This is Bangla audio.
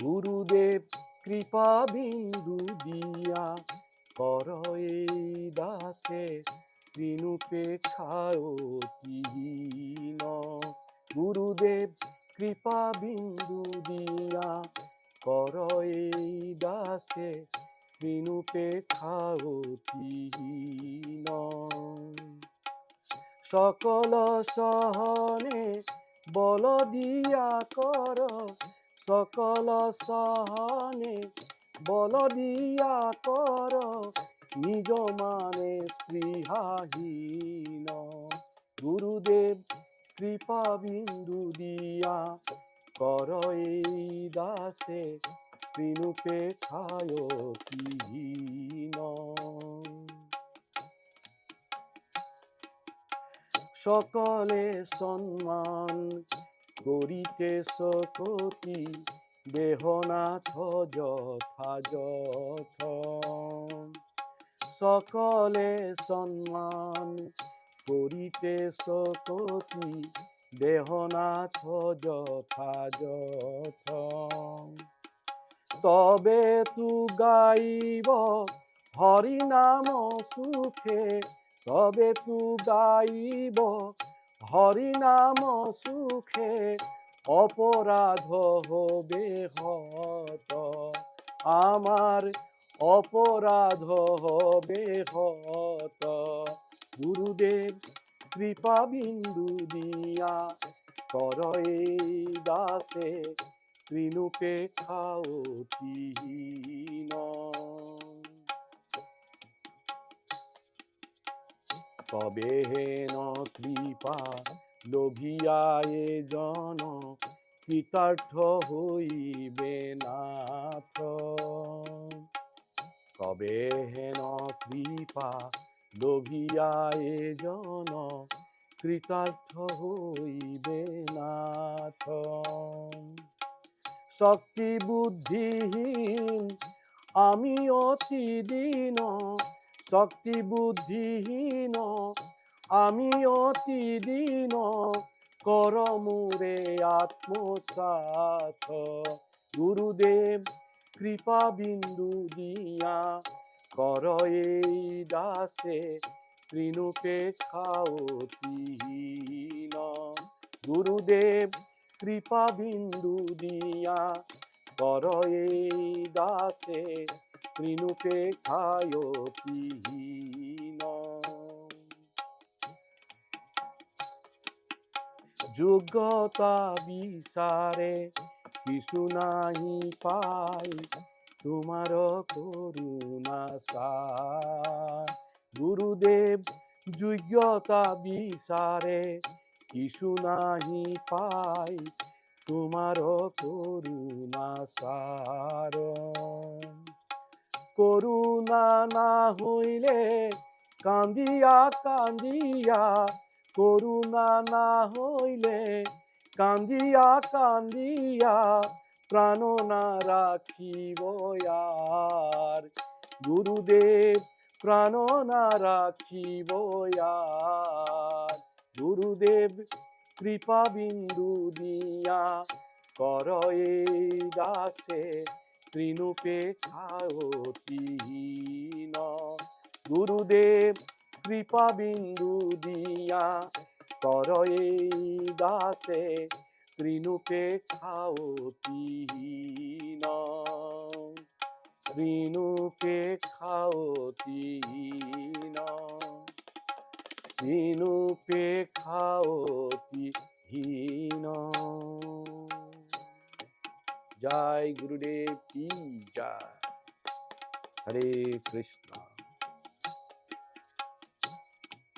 গুরুদেব কৃপা বিন্দু দিয়া কর এই দাসে তৃণুপেক্ষায়তিহীন। গুরুদেব কৃপা বিন্দু দিয়া কর এই দাসে তৃণুপেক্ষায়তিহীন। সকল সহনে বল দিয়া কর, সকল সহনে বল দিয়া কর, নিজ মানে স্পৃহাহীন। গুরুদেব কৃপা বিন্দু দিয়া কর এই দাসে তৃণুপেক্ষায়তিহীন। সকলে সম্মান করিতে সকতি দেহনাথ যথাযথ। সকলে সম্মান করিতে সকতি দেহনাথ যথাযথ। তবে তু গাইব হরি নাম সুখে, তবে তু গাইব হরি নাম সুখে, অপরাধ হবে হত। আমার অপরাধ হবে হত। গুরুদেব কৃপা বিন্দু দিয়া কর এই দাসে তৃণুপেক্ষায়তিহীন। তবে হেন কৃপা লোভিয়া এ জন কৃতার্থ হইবে নাথ। তবে হেন কৃপা লোভিয়া এ জন কৃতার্থ হইবে নাথ। শক্তি বুদ্ধিহীন আমি অতি দীন, শক্তি বুদ্ধিহীন আমি অতি দীন, কর মোরে আত্মসাৎ। গুরুদেব কৃপা বিন্দু দিয়া কর এই দাসে তৃণুপেক্ষায়তিহীন। গুরুদেব কৃপা বিন্দু দিয়া কর এই দাসে তৃণুপেক্ষায়তিহীন। যোগ্যতা বিচারে কিছু নাহি পাই, তোমার করুণা সার। গুরুদেব যোগ্যতা বিচারে কিছু নাহি পাই, তোমার করুণা সার। করুণা না হইলে কান্দিয়া কান্দিয়া, করুণা না হইলে কান্দিয়া কান্দিয়া, প্রাণ না রাখিব আর। গুরুদেব প্রাণ না রাখিব আর। গুরুদেব কৃপা বিন্দু দিয়া কর এই দাসে তৃণুপেক্ষায়তিহীন। গুরুদেব কৃপা বিন্দু দিয়া কর এই দাসে তৃণুপেক্ষায়তিহীন। তৃণুপেক্ষায়তিহীন, তৃণুপেক্ষায়তিহীন। জয় গুরুদেব কি জয়। হরে কৃষ্ণ।